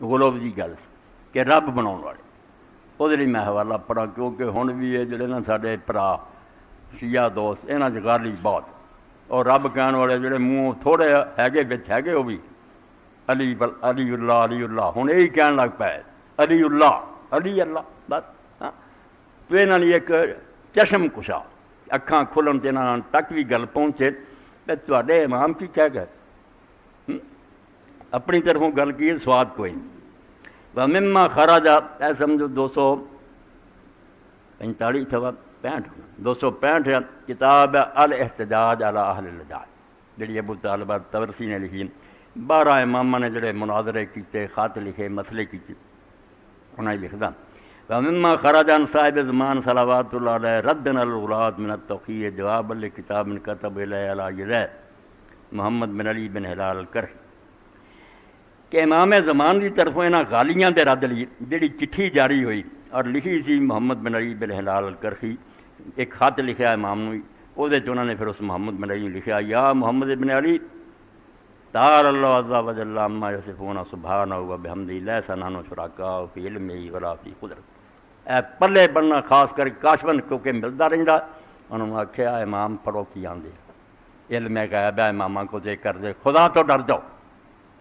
غلوب کی گل کہ رب بناؤ والے وہ میں حوالہ پڑھا کیونکہ ہن بھی یہ جڑے نا سارے برا شیعہ دوست یہاں گالی بہت اور رب کہنے والے جڑے منہ تھوڑے ہے وہ بھی علی اللہ ہوں یہی کہنے لگ پائے علی اللہ بس ہاں تو یہاں ایک چشم کشا اکھاں کھلن تو یہاں تک بھی گل پہنچے تو تے امام کی کہہ گئے اپنی طرفوں گل کی سواد کوئی نہیں مما خراجا اے سمجھو 245 تھا 265 کتاب الاحتجاج علی اہل الحجاج جڑی ابو طالبہ تبرسی نے لکھی 12 امامہ نے جڑے مناظرے کیتے خط لکھے مسئلے کیتے انہیں لکھدا مما خرج عن صاحب زمان صلوات اللہ علیہ ردن الغلاۃ من التوقیع جواب لکتاب من کتب الیہ علی یزید محمد بن علی بن ہلال الکرخی کہ امام زمان کی طرفوں یہاں غالیاں دے رد لی جڑی چٹھی جاری ہوئی اور لکھی سی محمد بن علی بن ہلال الکرخی ایک خط لکھا امام نے وہ انہوں نے پھر اس محمد بن علی نے لکھا یا محمد بن علی تعالی اللہ عز و جل عما یصفون سبحانہ و بحمدہ لیس نحن شرکاء فی علمہ ولا فی قدرت اے پلے بننا خاص کر کاشفن کیونکہ ملتا رہتا انہوں نے آخیا امام پڑھو کی آندے علم غیب ہے امامہ کو دے کر دے خدا تو ڈر جاؤ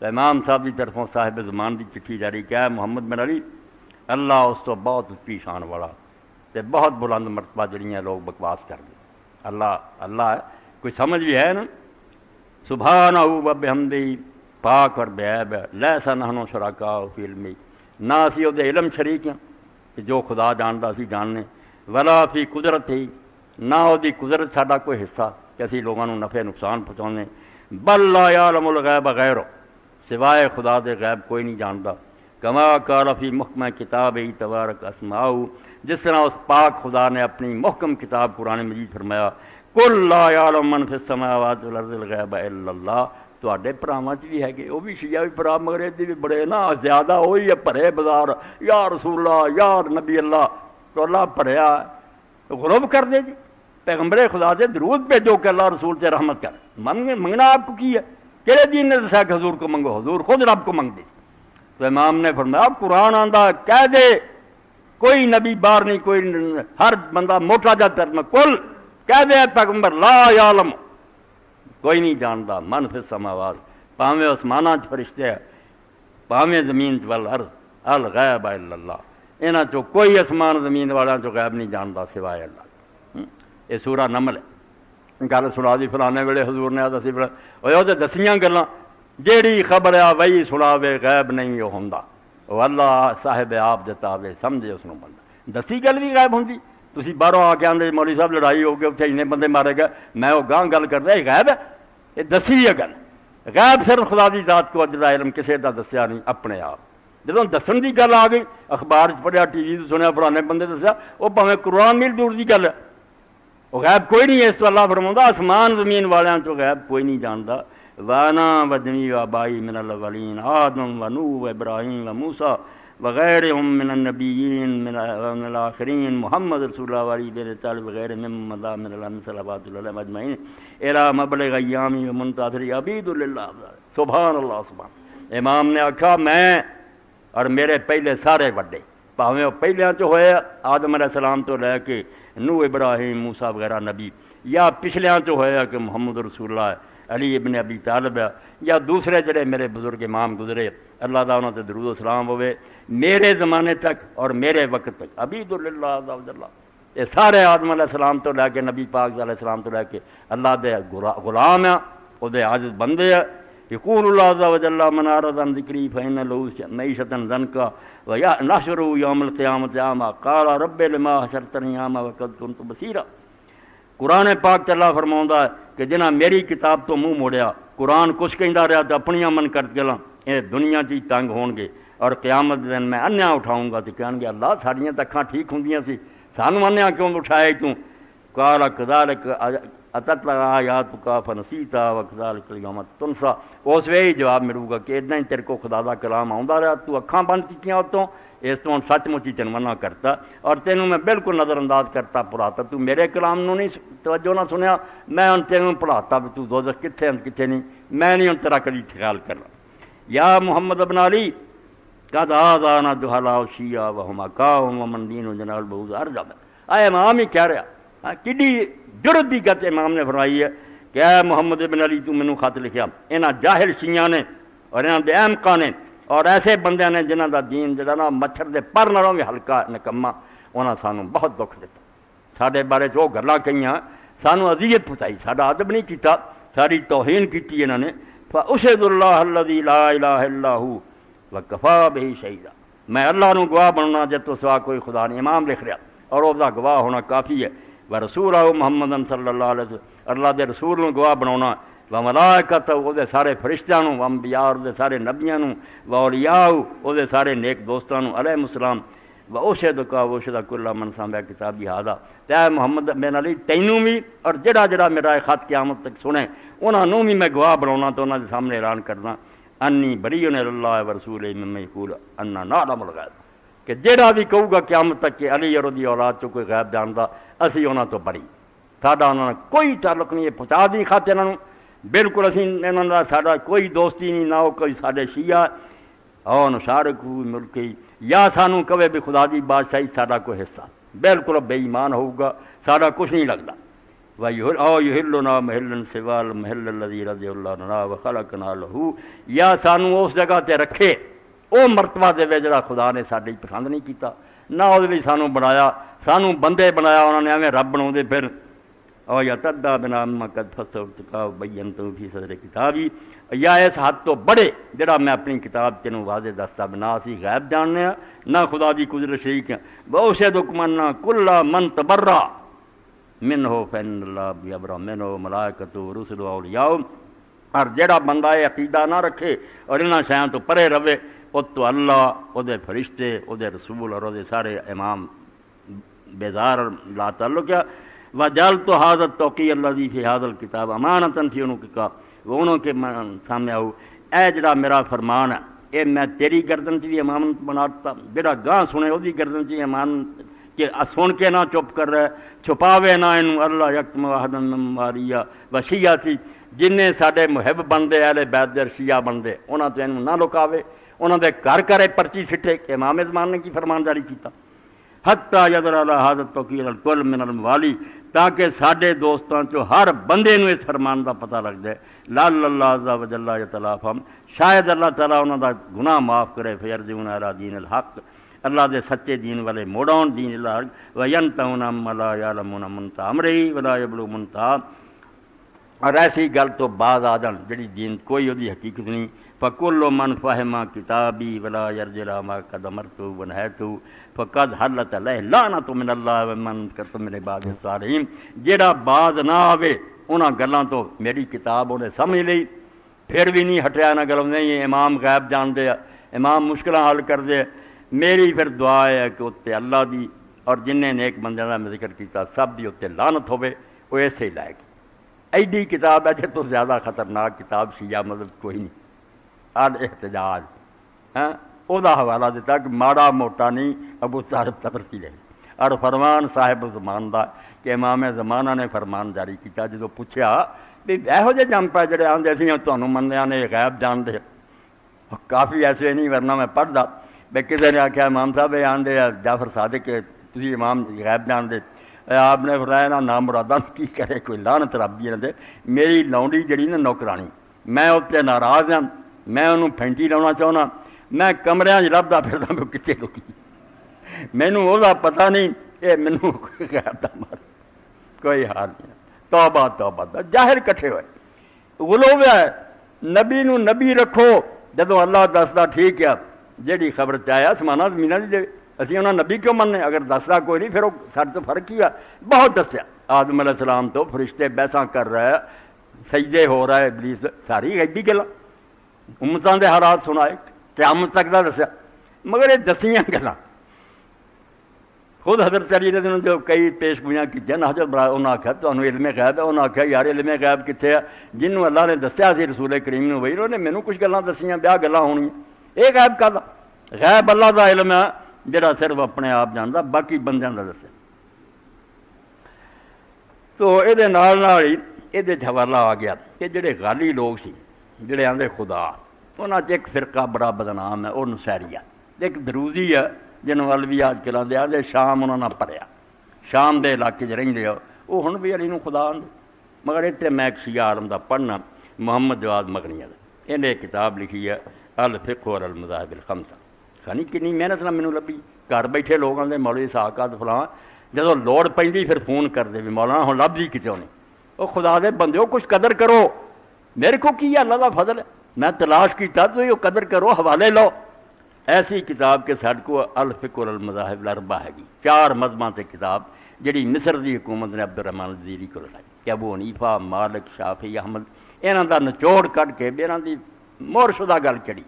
تو امام صاحب کی طرفوں صاحب زمان کی چٹھی جاری کیا ہے محمد بن علی اللہ اس تو بہت اچھی شان والا تے بہت بلند مرتبہ جڑیاں لوگ بکواس کر دیں اللہ ہے کوئی سمجھ بھی ہے نا سبحانہ و بحمدہ پاک اور بعیب ہے لیس نحن شرکاء فی علمہ نہ اسی وہ علم شریک ہیں کہ جو خدا جانتا اسی جاننے ولا فی قدرت ہی نہ وہ قدرت ساڈا کوئی حصہ کہ اسی لوگوں کو نفع نقصان پہنچانے بل لا یعلم الغیب غیرہ سوائے خدا دے غیب کوئی نہیں جانتا کما قال فی محکمہ کتاب تبارک اسماؤ جس طرح اس پاک خدا نے اپنی محکم کتاب قرآن مجید فرمایا کل لا یعلم من فی السماوات والارض الغیب الا اللہ تواڈے پراواں چ بھی ہے کہ وہ بھی شیعہ بھی پرا مگر یہ بھی بڑے نا زیادہ وہی ہے بھرے بازار یا رسول اللہ یا نبی اللہ تو اللہ بھریا غروب کر دے جی پیغمبر خدا سے درود بھیجو کہ اللہ رسول سے رحمت کر منگنا آپ کو کی ہے کہڑے دین نے دسیا کہ حضور کو منگو حضور خود رب کو منگ دے تو امام نے فرمایا قرآن آندا کہہ دے کوئی نبی باہر نہیں کوئی ہر بندہ موٹا جا ترنا کل کہہ دے پیغمبر لا یعلم کوئی نہیں جانتا من فی السماوات پاویں آسماناں چ فرشتے ہے پاویں زمین چ والارض الغیب الا اللہ انہاں چوں کوئی آسمان زمین والیاں چوں غیب نہیں جانتا سوائے اللہ یہ سورہ نمل ہے گل سنا دی فلانے ویلے حضور نے دسی وہ تو دسیاں گلاں جیڑی خبر آ وہی سناوے غیب نہیں وہ ہوندا وہ اللہ صاحب آپ دتا وے سمجھے اس بندہ دسی گل بھی غائب ہوندی تسی باہروں آ کے آندے مولوی صاحب لڑائی ہو گئی اتنے اتنے بندے مارے گئے میں وہ گاں گل کردا یہ غائب ہے یہ دسی ہے گل غائب صرف خدا دی ذات کو جدا علم کسے دا دسیا نہیں اپنے آپ جدوں دسن دی گل آ گئی اخبار چ پڑھیا ٹی وی سنیا فلانے بندے دسیا وہ بھاویں قرآن میل دور دی گل ہے وہ غیب کوئی نہیں ہے اس تو اللہ فرماؤں آسمان زمین والیاں چوں غیب کوئی نہیں جانتا وانا وجمی و آبائی من الاولین آدم و نوح و ابراہیم و موسیٰ وغیرہم من النبیین من الاخرین محمد رسول اللہ علیہ بن طالب وغیرہ محمد من الحمد صلوات اللہ مجمعین الى مبلغ ایامی و منتظری عبید للہ سبحان اللہ سبحان امام نے آکھا میں اور میرے پہلے سارے وڈے پاویں وہ پہلیاں چ ہوئے آدم علیہ السلام تو لے کے نوح ابراہیم موسیٰ وغیرہ نبی یا پچھلیاں چ ہویا کہ محمد رسول اللہ علی ابن ابی طالب یا دوسرے جڑے میرے بزرگ امام گزرے اللہ تعالیٰ تے درود و سلام ہوئے میرے زمانے تک اور میرے وقت تک عبید للہ عز و جل یہ سارے آدم علیہ السلام تو لے کے نبی پاک علیہ السلام تو لے کے اللہ دے غلام ہیں وہ دے عاجز بندے ہیں یقول اللہ عز و جل من اعرض عن ذکری فإن له معیشۃ ضنکا ونحشره یوم القیامۃ اعما قال رب لما حشرتنی اعما وقد كنت بصیرا قرآن پاک اللہ فرماؤں ہے کہ جنہاں میری کتاب تو منہ موڑیا قرآن کچھ کہندا رہا تو اپنیاں من کر گلاں یہ دنیا چ تنگ ہون گے اور قیامت دن میں انیا اٹھاؤں گا تو کہن گے اللہ ساڑیاں تو اکھاں ٹھیک ہوندیاں سی سانو انیا کیوں اٹھائے تو قال کذالک اتت آیاتک فنسیتا وکذالک الیوم تنسیٰ اس وے ہی جواب ملے گا کہ اتنا ہی تیرے کو خدا دا کلام آوندا رہا تو اکھاں بند کیتیاں اتوں اس تو سچ مچ ہی تینوں منع کرتا اور تینوں میں بالکل نظر انداز کرتا پڑھاتا تو میرے کلام نو نہیں توجہ نہ سنیا میں ہن تینوں پڑھاتا بھی تو دوزخ کتھے ہیں کتھے نہیں میں نہیں ہن تیرا کدی خیال کرنا یا محمد ابن علی قد آذانا جہلاء شیعہ وہم اکاہم ومن دین جناح البعوض ارجب. اے امام ہی کہہ رہا کڈی جرت دی گت امام نے فرمائی ہے کہ اے محمد بن علی تو مینوں خط لکھیا انہاں جاہل شیعہ نے اور انہاں دے احمقاں نے اور ایسے بندیاں نے جنہاں دا دین جڑا نا مچھر دے پر نالوں بھی ہلکا نکما انہاں سانوں بہت دکھ دیتا ساڈے بارے جو گلاں کہیاں سانوں اذیت پہنچائی ساڈا ادب نہیں کیتا ساری توہین کیتی انہاں نے فاشهد اللہ الذی لا الہ الا هو وکفا بہ شہیدا میں اللہ نو گواہ بننا جے تو سوا کوئی خدا نہیں امام لکھ رہا اور اس دا گواہ ہونا کافی ہے ورسولہ محمد صلی اللہ علیہ وسلم اللہ دے رسول نو گواہ بناونا و ملائکت او دے سارے فرشتیاں نو و انبیاء او دے سارے نبیاں نو و اولیاء او دے سارے نیک دوستاں نو علیہ السلام و اشہدک و اشہد کل من سمع کتابی ھذا تے محمد بن علی تینوں بھی اور جڑا جڑا میرا خط قیامت تک سنے انہاں نو بھی میں گواہ بناونا تو انہاں دے سامنے اعلان کرنا انی بری اللہ و رسول مما یقول انا نعلم الغیب کہ جڑا بھی کہوں گا قیامت تک کہ علی اور دی اولاد چ کوئی غیب جاندا اسی انہاں تو بری ساڈا انہاں نال کوئی تعلق نہیں ہے پہنچا دی خط انہاں نوں بالکل اسی انہاں نال ساڈا کوئی دوستی نہیں نہ او کوئی ساڈے شیعہ او نشارک ملکی یا سانوں کہے بھی خدا دی بادشاہی ساڈا کوئی حصہ بالکل بے ایمان ہوگا ساڈا کچھ نہیں لگدا او یحلنا محلا سوا المحل الذی رضی اللہ لنا وخلقنا له یا سانوں اس جگہ تے رکھے او مرتبہ دے جڑا خدا نے ساڈی پسند نہیں کیتا نہ او دے سانوں بنایا سانوں بندے بنایا انہوں نے ایویں رب بناؤندے پھر او یا تدا بنا ما قد فصلت بینت فی صدر کتابی یا اس حد تو بڑے جڑا میں اپنی کتاب تینوں واضح دستا بنا سی غیب جاننے نہ خدا دی قدرت شریک ہے واشهدکم کل من تبرا منہ فإن اللہ بیبرأ منہ ملائکۃ رسل اولیاء اور جڑا بندہ یہ عقیدہ نہ رکھے اور انہاں شیاں تو پرے رہے او تو اللہ او دے فرشتے او دے رسول اور او دے سارے امام بیزار لا تعلق ہے وجعلت هذا التوقیع الذی فی هذا الکتاب امانۃ فی عنقک وہ انہوں کے سامنے آؤ اے جڑا میرا فرمان ہے اے میں تیری گردن چ بھی امانت بناتا جڑا گاں سنے او دی گردن چ امانت کہ سن کے نہ چپ کر رہے چھپاوے نہ انہوں اللہ یکتم واحد من ماریا و شیعتی جنہیں ساڈے محب بندے اہل بیت دے شیعہ بندے انہاں تو انہوں نہ لکاوے انہاں دے گھر گھر پرچی سٹھے کہ امام زمان نے کی فرمان جاری کیتا حتی یذر علی ھذا التوقیع الکل من الموالی تاکہ ساڈے دوستاں چو ہر بندے نو اس فرمان دا پتہ لگ جائے لعل اللہ عز و جل یتلافہم شاید اللہ تعالیٰ انہاں دا گناہ معاف کرے فیرجعون الی دین الحق اللہ دے سچے دین والے موڑون دین اللہ وینتہون عما لا یعلمون منتہا امرہ ولا یبلغ منتہا اور ایسی گل تو بعض آ جان جڑی دین کوئی وہ حقیقت نہیں فکل من فہم کتابی ولا یرجع ما قد امرت ونہیت فقد حلت علیہ لعنت من اللہ ومن کرت من بعد الصالحین جڑا بعض نہ آوے انہاں گلاں تو میری کتاب انہیں سمجھ لئی پھر بھی نہیں ہٹیا نہ گلوں نہیں امام غیب جان دے امام مشکلاں حل کر دے میری پھر دعا ہے کہ اتنے اللہ دی اور جنہیں نیک بندیاں دا میں ذکر کیتا سب دی اتنے لعنت ہوے وہ ایسے ہی لائے گی ایڈی کتاب ہے جے تو زیادہ خطرناک کتاب شیعہ مذہب کوئی نہیں الاحتجاج او دا حوالہ دیتا کہ ماڑا موٹا نہیں ابو طالب طبرسی لے اور فرمان صاحب زمان دا کہ امام زمانہ نے فرمان جاری کیتا جدو پوچھا بھی ایہو جے جم پہ جڑے آندے سی تانوں مندیاں نے غیب جان دے کافی ایسے نہیں ورنہ میں پڑھدا بے کسی نے آخیا امام صاحب یہ آندے جعفر صادق کہ تسی امام غیب جان دے آپ نے فرمایا نا نام مرادہ کی کرے کوئی لعنت رب دی نہ دے میری لونڈی جڑی نا نوکرانی میں اتنے ناراض ہاں میں انہوں پھینٹی لاؤنا چاہنا میں کمریاں لبدا پھردا میں کتنے لوکی مینوں وہ پتہ نہیں یہ مینوں غیب دا مار کوئی حال نہیں توبہ توبہ دا ظاہر کٹھے ہوئے غلو ہے نبی نو نبی رکھو جدو اللہ دسدا ٹھیک ہے جیڑی خبر چاہے آسمانہ زمینہ دی دے اسی انہاں نبی کیوں مننے اگر دسدا کوئی نہیں پھر وہ سارے تو فرق ہی ہے بہت دسیا آدم علیہ السلام تو فرشتے بحثاں کر رہا ہے سجدے ہو رہا ہے ابلیس ساری ایڈی گلاں امتاں دے حالات سنائے قیامت تک دا دسیا مگر یہ دسیاں گلاں خود حضرت علی نے جو کئی پیش گوئیاں کی جن حضرت برا انہاں آکھیا تانوں علم غیب ہے انہاں آکھیا یار علم غیب کتنے ہے جنوں اللہ نے دسیا سی رسول کریم نو وہی انہوں نے مینوں کچھ گلاں دسیاں بیاہ گلاں ہونیاں یہ غیب کا غیب اللہ دا علم ہے جڑا صرف اپنے آپ جاندا باقی بندیاں دا دسیا تو یہ نال ہی یہ حوالہ آ گیا کہ جڑے غالی لوگ سی جڑے آندے خدا انہاں ایک فرقہ بڑا بدنام ہے وہ نصیریہ ایک دروزی ہے جن وال بھی آج کل آدھے شام انہوں نے پڑھیا، شام دے علاقے رہندے ہو، وہ ہن بھی علی نو خدا آندے، مگر اتنے میں ایک شیعہ عالم دا پڑھنا محمد جواد مغنی دا، انہیں ایک کتاب لکھی ہے الفقہ اور المذاہب الخمسہ، خانی کنی محنت نہ مینوں لبھی، گھر بیٹھے لوگ آندے مولوی صاحب فلاں، جدوں لوڑ پیندی پھر فون کر دے بھی مولانا ہن لب جی کتوں نہیں، وہ خدا دے بندیو کچھ قدر کرو، میرے کو کی ہے اللہ دا فضل ہے، میں تلاش کیتا تو یہ قدر کرو، حوالے لو۔ ایسی کتاب کے ساتھ کو الفقہ اور المذاہب الاربعہ ہے گی، 4 مذہباں سے کتاب جڑی مصر دی حکومت نے عبد الرحمن الجزیری کو لگائی کہ ابو حنیفہ مالک شافعی احمد انہاں دا نچوڑ کٹ کے انہاں دی مور شدہ گل چڑی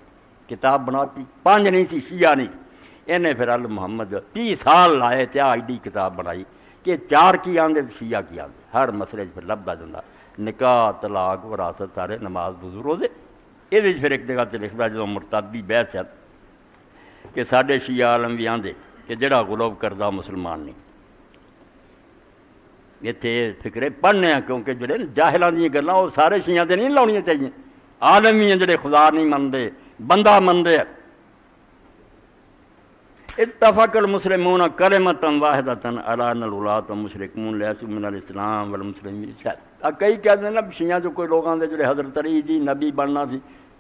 کتاب بناتی، 5 نہیں سی، شیعہ نہیں سی، انہیں پھر محمد 30 سال لائے تے ایڈی کتاب بنائی کہ 4 کی آندے شیعہ کی آندے، ہر مسئلے پھر لبدا جندا نکاح طلاق وراثت سارے نماز وضو روزے، یہ پھر ایک جگہ تے لکھدا جدوں مرتدی بحث ہے کہ ساڈے شیعہ عالم بھی آندے کہ جڑا غلو کردہ مسلمان نہیں، اتنے فکرے پڑھنے ہیں کیونکہ جڑے جاہلاں دی گلاں وہ سارے شیعہ تے نہیں لاؤنیاں چاہیے، عالم ہی ہیں جڑے خدا نہیں منتے بندہ منتے۔ اتفق المسلمون کلمۃ واحدۃ علی ان الولاۃ مشرکون لیسوا من الاسلام والمسلمین شاید، کئی کہتے ہیں نا شیعہ جو کوئی لوگ آتے جڑے حضرت علی جی نبی بننا سی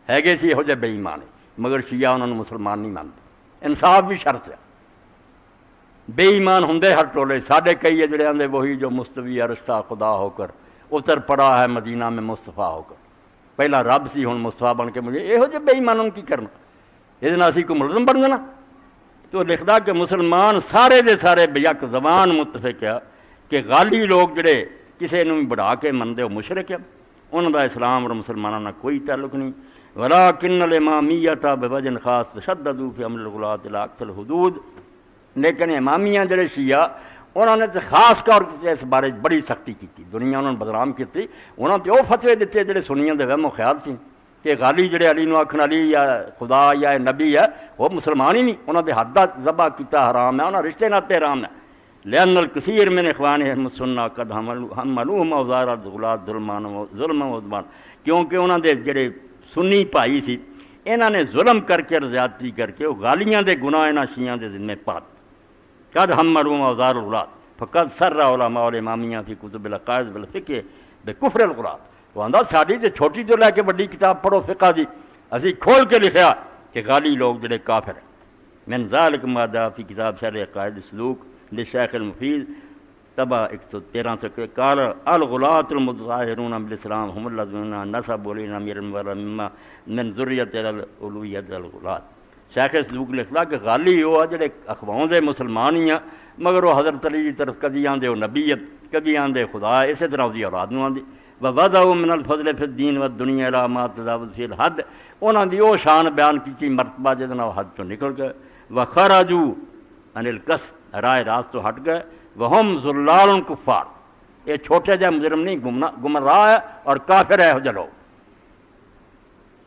ہے سی یہو جے بے ایمان مگر شیعہ انہوں نے مسلمان نہیں مانتے، انصاف بھی شرط ہے، بے ایمان ہوں ہر ٹولے، ساڈے کئی ہے جڑے آندے وہی جو مستوی عرشہ خدا ہو کر اتر پڑا ہے مدینہ میں مصطفیٰ ہو کر، پہلا رب سی ہوں مصطفیٰ بن کے مجھے یہو جے بے ایمانوں کی کرنا، یہ اسی کو ملزم بن جانا۔ تو لکھدا کہ مسلمان سارے دے سارے بیک زبان متفق ہے کہ غالی لوگ جڑے کسے نوں بھی بڑھا کے مندے وہ مشرک ہے، انہوں دا اسلام اور مسلمانوں کا کوئی تعلق نہیں۔ وَلَٰكِنَّ الْإِمَامِيَّةَ بِوَجْهٍ خَاصٍ تَشَدَّدُوا فِي أَمْرِ الْغُلَاةِ إِلَىٰ أَقْصَى الْحُدُودِ، لیکن امامیہ جڑے شیعہ انہوں نے خاص طور سے اس بارے بڑی سختی کی، دنیا انہوں نے بدنام کی، انہوں نے وہ فتوے دیتے جڑے سنیاں دے وہم و خیال سی کہ غالی جڑے علی نو آکھن علی یا خدا یا نبی ہے وہ مسلمان ہی نہیں، انہوں نے حد ذبح کیتا حرام ہے، انہوں نے رشتے ناتے حرام ہے۔ لأن الكثير من إخوانهم السنة قد حملوهم أوزار الغلاة ظلما وعدوان، کیونکہ انہوں نے جڑے سنی بھائی سی انہوں نے ظلم کر کے زیادتی کر کے وہ غالیاں دے گناہ انہاں شیعاں دے ذمے پات قد حملوهم أوزار الغلاة فقد سر علماء الامامیہ فی کتب العقائد والفقہ بکفر الغلاة، وہ آندا ساڈی تے چھوٹی تو لے کے بڑی کتاب پڑھو فقہ دی اسی کھول کے لکھیا کہ غالی لوگ جڑے کافر ہیں۔ من ذالک ما جاء فی کتاب شرح عقائد السلوک للشیخ المفید طبع 113 سے قال الغلاة المتظاہرون بالاسلام هم الذین نسبوا الینا مما من ذریۃ الالوہیۃ الغلاة، شیخ سلوک لکھدا کہ غالی وہ جڑے اخواؤں دے مسلمان ہی ہیں مگر وہ حضرت علی کی طرف کبھی آندے وہ نبیت کبھی آندے خدا، اسی طرح دی اولاد نو آندی وَوَضَعُوا مِنَ الْفَضْلِ فِي الدِّينِ وَالدُّنْيَا إِلَىٰ مَا تَجَاوَزَ فِيهِ الْحَدُّ، انہوں نے وہ شان بیان کی مرتبہ جس نے حد تو نکل گئے، وَخَرَجُوا عَنِ الْقَصْدِ راہ راست تو ہٹ گئے، وَهُمْ ضُلَّالٌ كُفَّارٌ، یہ چھوٹے جہ مجرم نہیں گمراہ ہے اور کافر ہے جو لوگ۔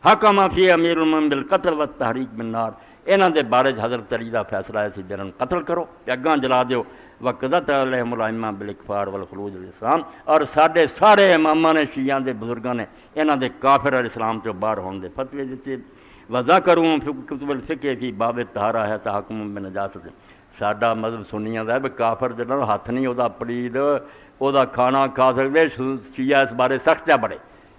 حَكَمَ فِي أَمِيرُ الْمُؤْمِنِينَ بِالْقَتْلِ وَالتَّحْرِيقِ بِالنَّارِ، انہوں نے بارے حضرت علی دا فیصلہ ہے جنہوں قتل کرو اگاں جلا دیو، وَقَضَتْ عَلَيْهِمُ الْأَئِمَّةُ بِالْإِكْفَارِ وَالْخُرُوجِ عَنِ الْإِسْلَامِ، اور سارے اماماں نے شیعہ دے بزرگاں نے انہاں دے کافر اور اسلام تو باہر ہونے دے فتوے دیتے۔ وَذَكَرُوا فِي كُتُبِ الْفِقْهِ فِي بَابِ الطَّہارَةِ ہے تَحَكُّمٌ بِنَجَاسَتِ، ساڈا مذہب سنیاں دا ہے کہ کافر جڑا ہاتھ نہیں او دا پلید او دا کھانا کھا سکدے، شیعہ اس بارے سخت ہے بڑے،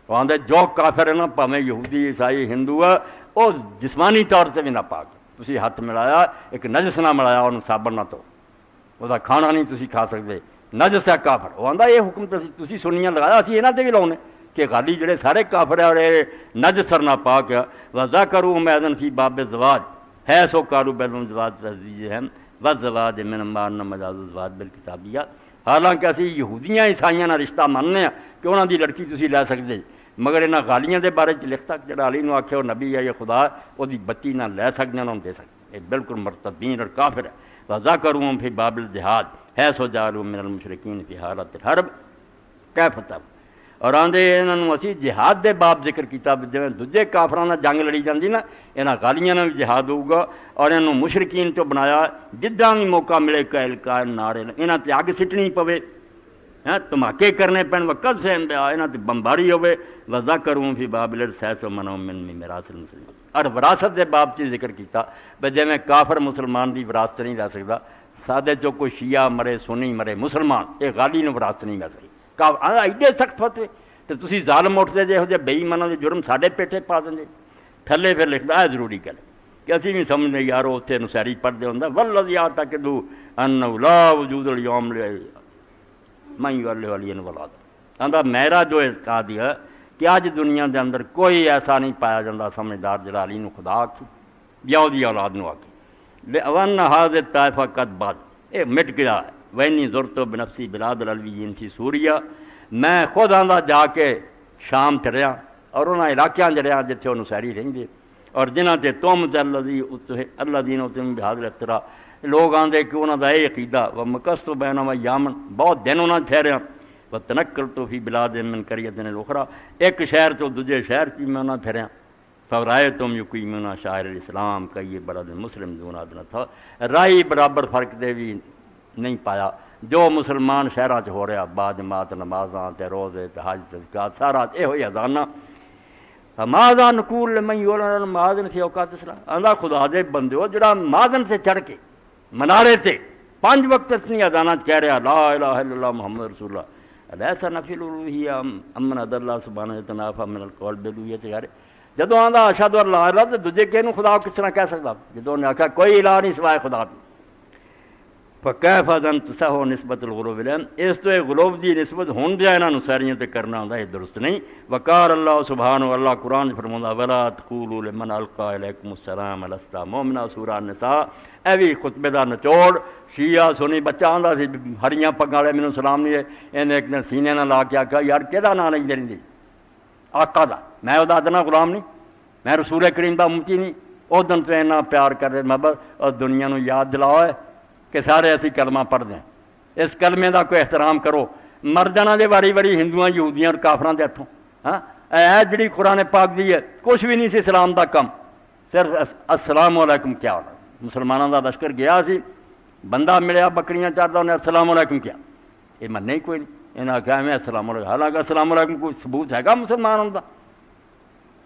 وہ آندے جو کافر ہے نا پاویں یہودی عیسائی ہندو ہے او جسمانی طور سے بھی نہ پاک، تسی ہاتھ ملایا ایک نجس نہ ملایا انہوں صابن نہ تو وہ کھانا نہیں تسی کھا سکتے، نجس ہے کافر، وہ آندا یہ حکم تسی سنیاں لگایا اسی انہاں تے بھی لاؤنے کہ غالی جڑے سارے کافر ہے اور نجس اور ناپاک ہے۔ وَذَكَرُوا مَأْذَنَ فِي بَابِ الزَّوَاجِ ہے سو قالوا بَيْنَ الزَّوَاجِ تَزْوِيجِهِمْ وَالزَّوَاجِ مِنْ مَا أَنَّ مَجَازُ الزَّوَاجِ بِالْكِتَابِيَّةِ، حالانکہ اسی یہودیاں عیسائیاں نہ رشتہ ماننے ہیں کہ انہاں دی لڑکی تسی لے سکتے، مگر انہاں غالیاں دے بارے لکھتا کہ جڑا علی نو آکھے وہ نبی ہے یا خدا وہ دی بچی نہ لے سکتے انہوں دے سکتے، یہ بالکل مرتدین اور کافر ہے۔ وَذَكَرُوا فِي بَابِ الْجِهَادِ حَيْثُ جَعَلُوا مِنَ الْمُشْرِكِينَ فِي حَالَةِ الْحَرْبِ كَيْفَ تَبْ، اور آندے انہوں نے اسی جہاد دے باب ذکر کیتا جویں دوجے کافراں نال جنگ لڑی جاندی نا انہاں غالیاں نال بھی جہاد ہوگا، اور انہوں مشرکین تو بنایا جداں بھی موقع ملے قائل قائل نعرے انہاں تے اگ سٹنی پوے، دھماکے کرنے پین وقت سے انہاں تے بمباری ہوے۔ وَذَكَرُوا فِي بَابِ الْإِرْثِ حَيْثُ مَنَعُوا مِن مِيرَاثِ الْمُسْلِمِينَ اور وراثت کے باب سے ذکر کیا بھائی جی میں کافر مسلمان کی وراثت نہیں لے سکتا، سادے چو کوئی شیعہ مرے سنی مرے مسلمان یہ غالی نے وراثت نہیں لے سکتی، ایڈے سخت فتوے تو تسی ظالم اٹھتے جے ہو جے بے ایماناں دے جرم ساڈے پیٹے پا دیں تھلے پھر لکھتا ہے ضروری گل کہ اسی بھی سمجھنے یار اتنے نسیری پڑھتے ہوں والذی اعتقد انہ لا وجود الیوم من یولد ولی ولاد آندا میرا جو اعتقاد ہے کہ اج دنیا دے اندر کوئی ایسا نہیں پایا جاتا سمجھدار جڑا علی نو خدا آکھے یا دی اولاد نو آکھے وان ھذ الطائفہ قد بعد اے مٹ گیا ہے وینی زرت بنفسی بلاد العلویین فی سوریہ میں خود آندا جا کے شام چڑھیا اور انہاں علاقیاں جڑیا جتھے انہوں سیری رہندے اور جنہاں تے تہمت اللہ دین اتم بہادر اختراع لوگ آندے کہ انہاں دا یہ عقیدہ و مکستو بینہما یامن بہت دن انہاں ٹھہریا و تنقلت فی بلاد من قریۃ الاخری ایک شہر تو دوجے شہر کی میں انہاں ٹھہریا فرائیتم یقیمون شاعر الاسلام کئی بلد مسلم دون ادنا تھا رائی برابر فرق دے بھی نہیں پایا جو مسلمان شہراں چ ہو رہا با جماعت نمازاں تے روزے تے حج تے زکات سارا یہ ہوئی اذاناں ماذا نقول من یولن ماذن فی اوقات الصلاۃ اللہ خدا دے بندیو جڑا ماذن سے چڑھ کے منارے تے 5 وقت اتنی اذاناں کہہ رہا لا الہ الا اللہ محمد رسول اللہ الیسا نفی الالوہیہ امن اد اللہ سبحانہ تنافى من القول بالالوہیت غیر جدوں آندا اشہد ان لا الہ تے دوجے کہنوں خدا کس طرح کہہ سکدا جدوں نے آکھا کوئی الہ نہیں سوائے خدا دی فکیف ظن تسہو نسبت الغلوب الہم اس تو غلوب دی نسبت ہون دیا انہاں نوں ساریاں تے کرنا ہوندا یہ درست نہیں وقار اللہ سبحانہ اللہ قرآن فرماوندا ولا تقولوا لمن القى الیکم السلام لست مؤمنا سورہ النساء اے بھی خطبے دا نچوڑ شیعہ سنی بچہ آندا سی ہریاں پگاں والے مینوں سلام نہیں انہیں ایک دن سینے نہ لا کے آکھا یار کہدا نام لئی جرندی آقا دا میں او دا ادنا غلام نہیں میں رسول کریم دا امتی نہیں او دن تو اتنا پیار کر رہے محبت اور دنیا نو یاد دلاؤ ہے کہ سارے اسی کلمہ پڑھ دیں اس کلمے دا کوئی احترام کرو مر جانا دے واری واری ہندوؤں یہودیاں اور کافراں دے ہتھوں ہاں اے جڑی قرآن پاک دی ہے کچھ بھی نہیں سی اسلام دا کم صرف السلام علیکم کیا ہونا مسلمانوں دا لشکر گیا سی بندہ ملیا بکریاں چاردا انہیں السلام علیکم کیا یہ مننے ہی کوئی نہیں انہاں آکھیا میں السلام علیکم حالانکہ السلام علیکم کوئی ثبوت ہے گا مسلمانوں دا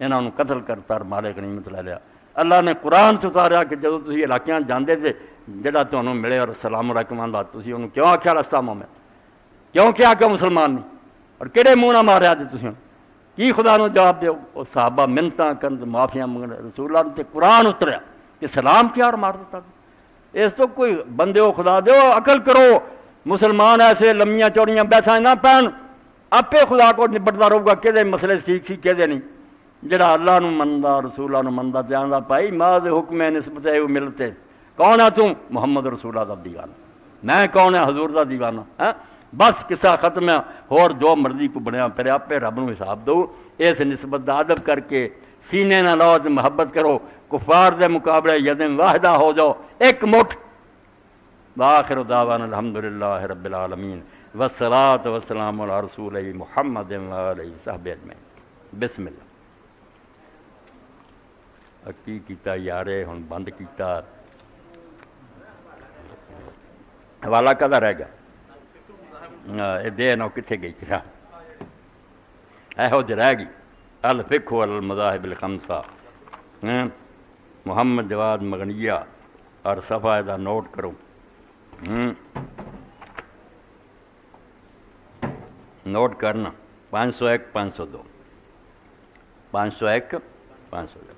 انہاں نوں قتل کرتا اور مال غنیمت لے لیا اللہ نے قرآن سے اتاریا کہ جدوں تسی علاقیاں جاندے تے جڑا تمہیں ملے اور السلام علیکم آندا تسی انہوں کیوں آکھیا لستا مومن کیوں کیا کہ مسلمان نہیں اور کہڑے منہ نہ ماریا تے تسی کی خدا نو جواب دیو وہ صحابہ منتاں کرن معافیاں منگن رسول اللہ تے قرآن اتریا کہ سلام کیا اور مار دیتا اس تو کوئی بندے ہو خدا دیو عقل کرو مسلمان ایسے لمیاں چوڑیاں بیساں نہ پہن آپے خدا کو نبڑتا رہے گا کہ مسئلے ٹھیک سی کہ نہیں جڑا اللہ نو مندا رسول اللہ نو مندا جاندا پائی ماذ حکم نسبت ہے وہ ملتے کون ہے تم محمد رسول اللہ دا دیوانہ میں کون ہے حضور دا دیوانہ بس قصہ ختم ہے اور جو مرضی کو بنیا پھر آپے رب نو حساب دو اس نسبت دا ادب کر کے سینے نہ لاؤ تے محبت کرو کفار دے مقابلے یدن واحدہ ہو جاؤ ایک مٹھ وآخر دعوانا الحمدللہ رب العالمین والصلاة والسلام علی رسول محمد وآلہ صحبہ اجمعین بسم اللہ کی کیتا یارے ہن بند کیتا حوالہ کدا رہ گیا دے نو کتھے گئی تھی ایہو جہ رہ گئی الفقہ والمذاہب الخمسہ محمد جواد مغنیہ اور صفحہ دا نوٹ کرو نوٹ کرنا 501 502 501 502